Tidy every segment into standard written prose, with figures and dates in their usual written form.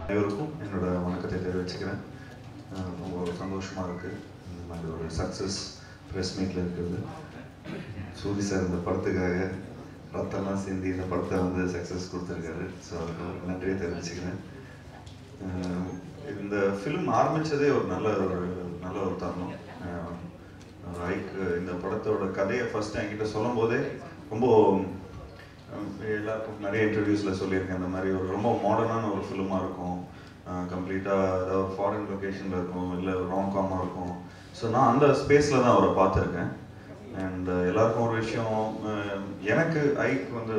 அனைவருக்கும் என்னோட வணக்கத்தை தெரிவிச்சுக்கிறேன். ரொம்ப சந்தோஷமாக இருக்குது இந்த மாதிரி ஒரு சக்ஸஸ் ப்ரெஸ் மீட்டில் இருக்கிறது. சூரி சார் இந்த படத்துக்காக ரத்தம்லாம் சிந்தி இந்த படத்தை வந்து சக்ஸஸ் கொடுத்துருக்காரு. ஸோ அதுக்கு நன்றியை தெரிவிச்சுக்கிறேன். இந்த ஃபிலிம் ஆரம்பித்ததே ஒரு நல்ல ஒரு தருணம். ஐக்கு இந்த படத்தோட கதையை ஃபஸ்ட்டு என்கிட்ட சொல்லும் போதே ரொம்ப எல்லாருக்கும் நிறைய இன்டர்வியூஸில் சொல்லியிருக்கேன். இந்த மாதிரி ஒரு ரொம்ப மாடர்னான ஒரு ஃபிலிமாக இருக்கும், கம்ப்ளீட்டாக ஏதாவது ஒரு ஃபாரின் லொக்கேஷனில் இருக்கும், இல்லை ராம்காமாக இருக்கும். ஸோ நான் அந்த ஸ்பேஸில் தான் அவரை பார்த்துருக்கேன். அண்ட் எல்லாருக்கும் ஒரு விஷயம், எனக்கு ஐக்கு வந்து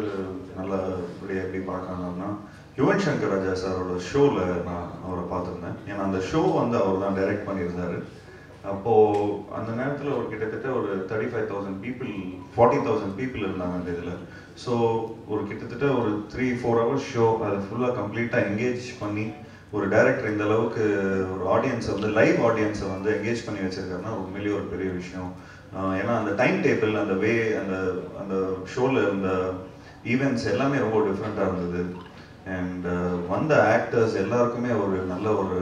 நல்லபடியாக எப்படி பார்க்கறாங்கன்னா, யுவன் சங்கர் ராஜா சாரோட ஷோவில் நான் அவரை பார்த்துருந்தேன். ஏன்னா அந்த ஷோ வந்து அவர் தான் டைரக்ட் பண்ணியிருந்தார். அப்போது அந்த நேரத்தில் ஒரு கிட்டத்தட்ட ஒரு 35,000 பீப்புள் 40,000 பீப்புள் இருந்தாங்க அந்த இதில். ஸோ ஒரு கிட்டத்தட்ட ஒரு 3-4 ஹவர்ஸ் ஷோ, அதை ஃபுல்லாக கம்ப்ளீட்டாக என்கேஜ் பண்ணி ஒரு டைரக்டர் இந்த அளவுக்கு ஒரு ஆடியன்ஸை வந்து லைவ் ஆடியன்ஸை வந்து என்கேஜ் பண்ணி வச்சிருக்காருன்னா உண்மையிலேயே ஒரு பெரிய விஷயம். ஏன்னா அந்த டைம் டேபிள், அந்த வே, அந்த ஷோவில் இருந்த ஈவெண்ட்ஸ் எல்லாமே ரொம்ப டிஃப்ரெண்ட்டாக இருந்தது. அண்ட் வந்த ஆக்டர்ஸ் எல்லாருக்குமே ஒரு நல்ல ஒரு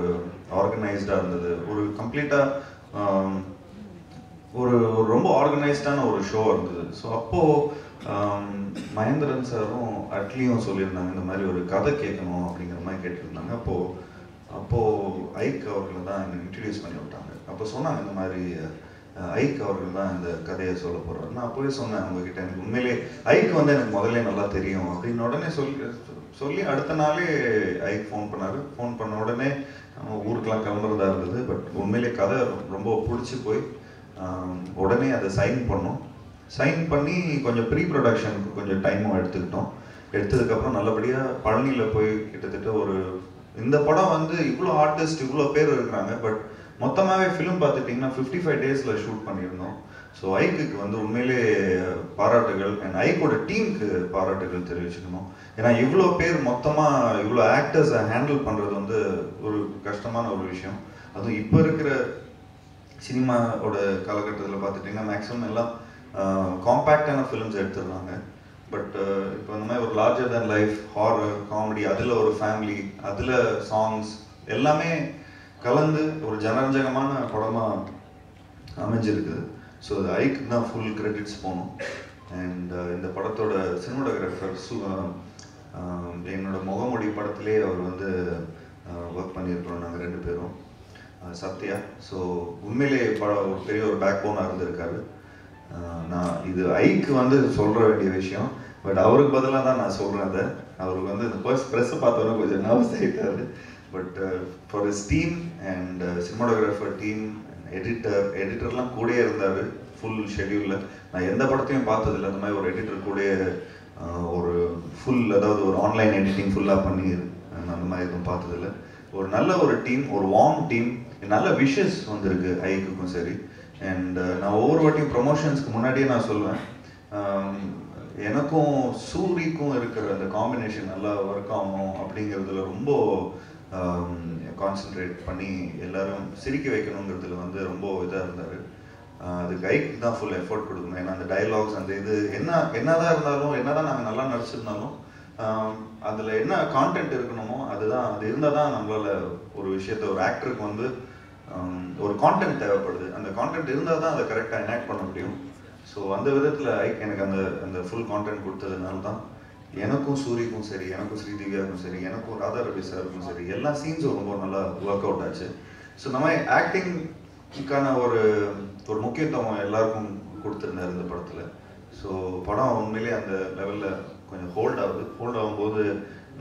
ஆர்கனைஸ்டாக இருந்தது. ஒரு கம்ப்ளீட்டாக ஒரு ரொம்ப ஆர்கனைஸ்டான ஒரு ஷோ இருந்தது. ஸோ அப்போது மகேந்திரன் சாரும் அட்லியும் சொல்லியிருந்தாங்க இந்த மாதிரி ஒரு கதை கேட்கணும் அப்படிங்கிற மாதிரி கேட்டிருந்தாங்க. அப்போது ஐக் அவர்களை தான் என்னை இன்ட்ரடியூஸ் பண்ணி விட்டாங்க. அப்போ சொன்னாங்க இந்த மாதிரி ஐக் அவர்கள் தான் இந்த கதையை சொல்ல போகிறாரு. நான் அப்போவே சொன்னேன் அவங்ககிட்ட, எனக்கு உண்மையிலே ஐக்கு வந்து எனக்கு முதல்ல நல்லா தெரியும் அப்படின்னு உடனே சொல்லி அடுத்த நாளே ஐக் ஃபோன் பண்ணார். ஃபோன் பண்ண உடனே ஊருக்கெலாம் கிளம்புறதா இருந்தது. பட் உண்மையிலே கதை ரொம்ப பிடிச்சி போய் உடனே அதை சைன் பண்ணி கொஞ்சம் ப்ரீ ப்ரொடக்ஷனுக்கு கொஞ்சம் டைமும் எடுத்ததுக்கப்புறம் நல்லபடியாக பழனியில் போய் கிட்டத்தட்ட ஒரு இந்த படம் வந்து இவ்வளோ ஆர்டிஸ்ட் இவ்வளோ பேர் இருக்கிறாங்க. பட் மொத்தமாகவே ஃபிலிம் பார்த்துட்டிங்கன்னா 55 டேஸில் ஷூட் பண்ணியிருந்தோம். ஸோ ஐக்குக்கு வந்து உண்மையிலே பாராட்டுகள். அண்ட் ஐக்கோட டீமுக்கு பாராட்டுகள் தெரிவிச்சுக்கணும். ஏன்னா இவ்வளோ பேர் மொத்தமாக இவ்வளோ ஆக்டர்ஸை ஹேண்டில் பண்ணுறது வந்து ஒரு கஷ்டமான ஒரு விஷயம். அதுவும் இப்போ இருக்கிற சினிமாவோட காலகட்டத்தில் பார்த்துட்டிங்கன்னா மேக்ஸிமம் எல்லாம் காம்பேக்டான ஃபிலிம்ஸ் எடுத்துடுறாங்க. பட் இப்போ இந்த மாதிரி ஒரு லார்ஜர் தேன் லைஃப், ஹாரர், காமெடி, அதில் ஒரு ஃபேமிலி, அதில் சாங்ஸ் எல்லாமே கலந்து ஒரு ஜனரஞ்சகமான படமாக அமைஞ்சிருக்குது. ஸோ அது ஐக்கு தான் ஃபுல் கிரெடிட்ஸ் போகணும். அண்ட் இந்த படத்தோட சினிமாட்டோகிராஃபர் என்னோட முகமொழி படத்திலே அவர் வந்து ஒர்க் பண்ணியிருக்கிறோம் நாங்கள் 2 பேரும், சத்யா. ஸோ உண்மையிலே ஒரு பெரிய ஒரு பேக் போனாக இருந்திருக்காரு. நான் இது ஐக்கு வந்து சொல்கிற வேண்டிய விஷயம், பட் அவருக்கு பதிலாக தான் நான் சொல்கிறேன். அதை அவருக்கு வந்து இந்த ப்ரெஸ்ஸை பார்த்தோன்னா கொஞ்சம் நர்வஸ் ஆகிட்டாரு. But for his team and cinematographer team, எடிட்டர்லாம் கூடயே இருந்தார் ஃபுல் ஷெட்யூலில். நான் எந்த படத்தையும் பார்த்ததில்லை அந்த மாதிரி ஒரு எடிட்டர் கூடயே ஒரு ஃபுல், அதாவது ஒரு ஆன்லைன் எடிட்டிங் ஃபுல்லாக பண்ணி அந்த மாதிரி எதுவும் பார்த்ததில்லை. ஒரு நல்ல ஒரு டீம், ஒரு வார்ம் டீம், நல்ல விஷஸ் வந்திருக்கு ஐக்குக்கும் சரி. அண்ட் நான் ஒவ்வொரு வாட்டியும் ப்ரொமோஷன்ஸ்க்கு முன்னாடியே நான் சொல்லுவேன், எனக்கும் சூரிக்கும் இருக்கிற அந்த காம்பினேஷன் நல்லா ஒர்க் ஆகணும் அப்படிங்கிறதுல ரொம்ப கான்சென்ட்ரேட் பண்ணி எல்லாரும் சிரிக்க வைக்கணுங்கிறதுல வந்து ரொம்ப இதாக இருந்தார். அதுக்கு ஐக்கு தான் ஃபுல் எஃபர்ட் கொடுக்கணும். ஏன்னா அந்த டைலாக்ஸ், அந்த இது என்னதான் இருந்தாலும், என்னதான் நாங்கள் நல்லா நடிச்சிருந்தாலும் அதில் என்ன கான்டென்ட் இருக்கணுமோ அது இருந்தால் தான் நம்மளால் ஒரு விஷயத்த, ஒரு ஆக்டருக்கு வந்து ஒரு கான்டென்ட் தேவைப்படுது. அந்த கான்டென்ட் இருந்தால் தான் அதை கரெக்டாக எனாக்ட் பண்ண முடியும். ஸோ அந்த விதத்தில் ஐக் எனக்கு அந்த ஃபுல் கான்டென்ட் கொடுத்ததுனால தான் எனக்கும் சூரிக்கும் சரி, எனக்கும் ஸ்ரீதிவ்யாவுக்கும் சரி, எனக்கும் ராதா ரவி சாருக்கும் சரி, எல்லா சீன்ஸும் ரொம்ப நல்லா ஒர்க் அவுட் ஆச்சு. ஸோ நம்ம ஆக்டிங்க்கான ஒரு முக்கியத்துவம் எல்லாருக்கும் கொடுத்துருந்தார் இந்த படத்தில். ஸோ படம் உண்மையிலே அந்த லெவலில் கொஞ்சம் ஹோல்ட் ஆகும்போது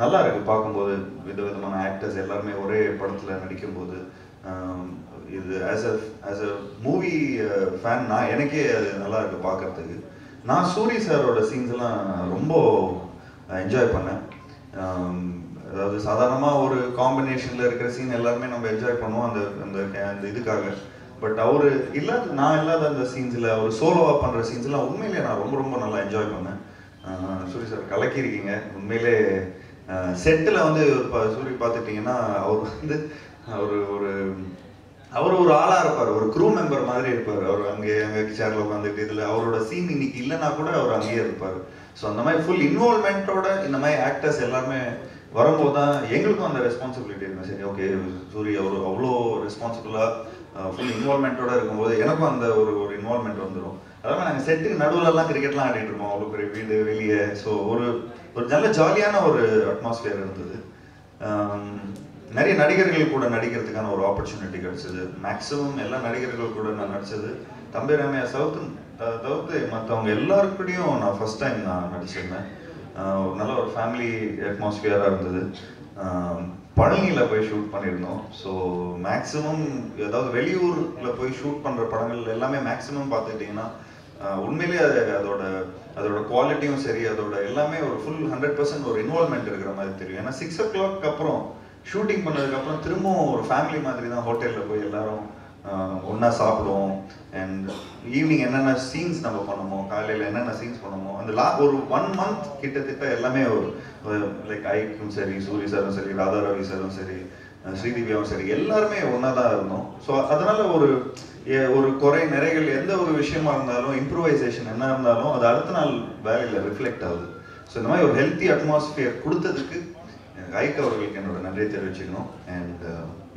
நல்லா இருக்குது பார்க்கும்போது. விதவிதமான ஆக்டர்ஸ் எல்லாருமே ஒரே படத்தில் நடிக்கும்போது இது ஆஸ் அ மூவி ஃபேன் எனக்கே அது நல்லா இருக்குது பார்க்குறதுக்கு. நான் சூரி சாரோட சீன்ஸ் எல்லாம் ரொம்ப என்ஜாய் பண்ணேன். அதாவது சாதாரணமாக ஒரு காம்பினேஷனில் இருக்கிற சீன் எல்லாருமே நம்ம என்ஜாய் பண்ணுவோம் அந்த இதுக்காக. பட் நான் இல்லாத அந்த சீன்ஸில் அவர் சோலோவாக பண்ணுற சீன்ஸ்லாம் உண்மையிலே நான் ரொம்ப ரொம்ப நல்லா என்ஜாய் பண்ணேன். சூரி சார் கலக்கியிருக்கீங்க உண்மையிலே. செட்டில் வந்து சூரி பார்த்துட்டிங்கன்னா அவர் ஒரு ஆளாக இருப்பார், ஒரு க்ரூ மெம்பர் மாதிரி இருப்பார். அவர் அங்கே சேரில் உட்காந்துட்டு இதில் அவரோட சீன் இன்னைக்கு இல்லைன்னா கூட அவர் அங்கேயே இருப்பார். ஸோ அந்த மாதிரி ஃபுல் இன்வால்மெண்ட்டோட இந்த மாதிரி ஆக்டர்ஸ் எல்லாருமே வரும்போது தான் எங்களுக்கும் அந்த ரெஸ்பான்சிபிலிட்டி இருக்கும். சரி ஓகே சூரி அவர் அவ்வளோ ரெஸ்பான்சிபிளாக ஃபுல் இன்வால்மெண்ட்டோட இருக்கும்போது எனக்கும் அந்த ஒரு இன்வால்மெண்ட் வந்துடும். அதனால் நாங்கள் செட்டுக்கு நடுவில்லாம் கிரிக்கெட்லாம் ஆடிட்டு இருக்கோம், அவ்வளோ பெரிய வீடு வெளியே. ஸோ ஒரு நல்ல ஜாலியான ஒரு அட்மாஸ்பியர் இருந்தது. நிறைய நடிகர்கள் கூட நடிக்கிறதுக்கான ஒரு ஆப்பர்ச்சுனிட்டி கிடைச்சது. மேக்ஸிமம் எல்லா நடிகர்கள் கூட நான் நடித்தது தம்பி ராமையா தவிர்த்து மற்றவங்க எல்லாருக்கூடையும் நான் ஃபர்ஸ்ட் டைம் நான் நடிச்சிருந்தேன். நல்ல ஒரு ஃபேமிலி அட்மாஸ்பியராக இருந்தது. பழனியில் போய் ஷூட் பண்ணியிருந்தோம். ஸோ மேக்ஸிமம் ஏதாவது வெளியூரில் போய் ஷூட் பண்ணுற படங்கள் எல்லாமே மேக்ஸிமம் பார்த்துக்கிட்டிங்கன்னா உண்மையிலேயே அதோட குவாலிட்டியும் சரி, அதோட எல்லாமே ஒரு ஃபுல் 100% ஒரு இன்வால்மெண்ட் இருக்கிற மாதிரி தெரியும். ஏன்னா 6 o'clock அப்புறம் ஷூட்டிங் பண்ணதுக்கப்புறம் திரும்பவும் ஒரு ஃபேமிலி மாதிரி தான் ஹோட்டலில் போய் எல்லாரும் ஒன்றா சாப்பிடுவோம். அண்ட் ஈவினிங் என்னென்ன சீன்ஸ் நம்ம பண்ணமோ, காலையில் என்னென்ன சீன்ஸ் பண்ணமோ, அந்த ஒரு 1 month கிட்டத்தட்ட எல்லாமே ஒரு லைக் ஐக்கும் சரி, சூரி சாரும் சரி, ராதா ரவி சாரும் சரி, ஸ்ரீதிவியாவும் சரி, எல்லாருமே ஒன்றா தான் இருந்தோம். ஸோ அதனால ஒரு குறை நிறைகள் எந்த ஒரு விஷயமா இருந்தாலும், இம்ப்ரூவைசேஷன் என்ன இருந்தாலும் அது அடுத்த நாள் வேலையில் ரிஃப்ளெக்ட் ஆகுது. ஸோ இந்த மாதிரி ஒரு ஹெல்த்தி அட்மாஸ்பியர் கொடுத்ததுக்கு ஐக் அவர்களுக்கு என்னோட நன்றியை தெரிவிச்சுக்கணும். அண்ட்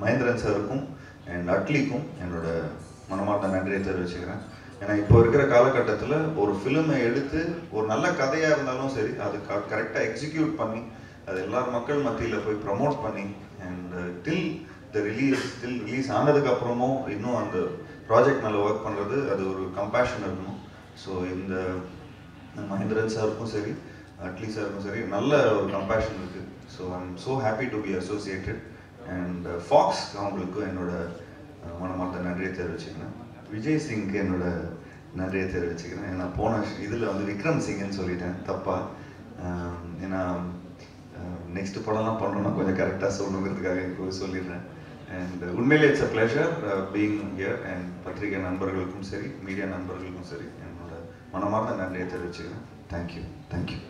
மகேந்திரன் சாருக்கும் அண்ட் அட்லிக்கும் என்னோட மனமார்ந்த நன்றியை தெரிவிச்சுக்கிறேன். ஏன்னா இப்போ இருக்கிற காலகட்டத்தில் ஒரு ஃபிலிமை எடுத்து ஒரு நல்ல கதையாக இருந்தாலும் சரி, அது கரெக்டாக எக்ஸிக்யூட் பண்ணி அது எல்லார் மக்கள் மத்தியில் போய் ப்ரமோட் பண்ணி அண்ட் டில் ரிலீஸ் ஆனதுக்கப்புறமும் இன்னும் அந்த ப்ராஜெக்ட் மேலே ஒர்க் பண்ணுறது, அது ஒரு கம்பேஷன் இருக்கணும். ஸோ இந்த மகேந்திரன் சாருக்கும் சரி, அட்லி சாருக்கும் சரி நல்ல ஒரு கம்பேஷன் இருக்குது. So I'm so happy to be associated. And Fox அவங்களுக்கும் என்னோட மனமார்ந்த நன்றியை தெரிவிச்சுக்கிறேன். விஜய் சிங்க்கு என்னோட நன்றியை தெரிவிச்சுக்கிறேன். ஏன்னா போன இதில் விக்ரம் சிங்னு சொல்லிட்டேன் தப்பாக. ஏன்னா நெக்ஸ்ட் படம்லாம் பண்ணோன்னா கொஞ்சம் கரெக்டாக சொல்லணுங்கிறதுக்காக இப்போ சொல்லிடுறேன். அண்ட் உண்மையிலே it's a pleasure being here. And பத்திரிகை நண்பர்களுக்கும் சரி, மீடியா நண்பர்களுக்கும் சரி என்னோட மனமார்ந்த நன்றியை தெரிவிச்சுக்கிறேன். தேங்க்யூ.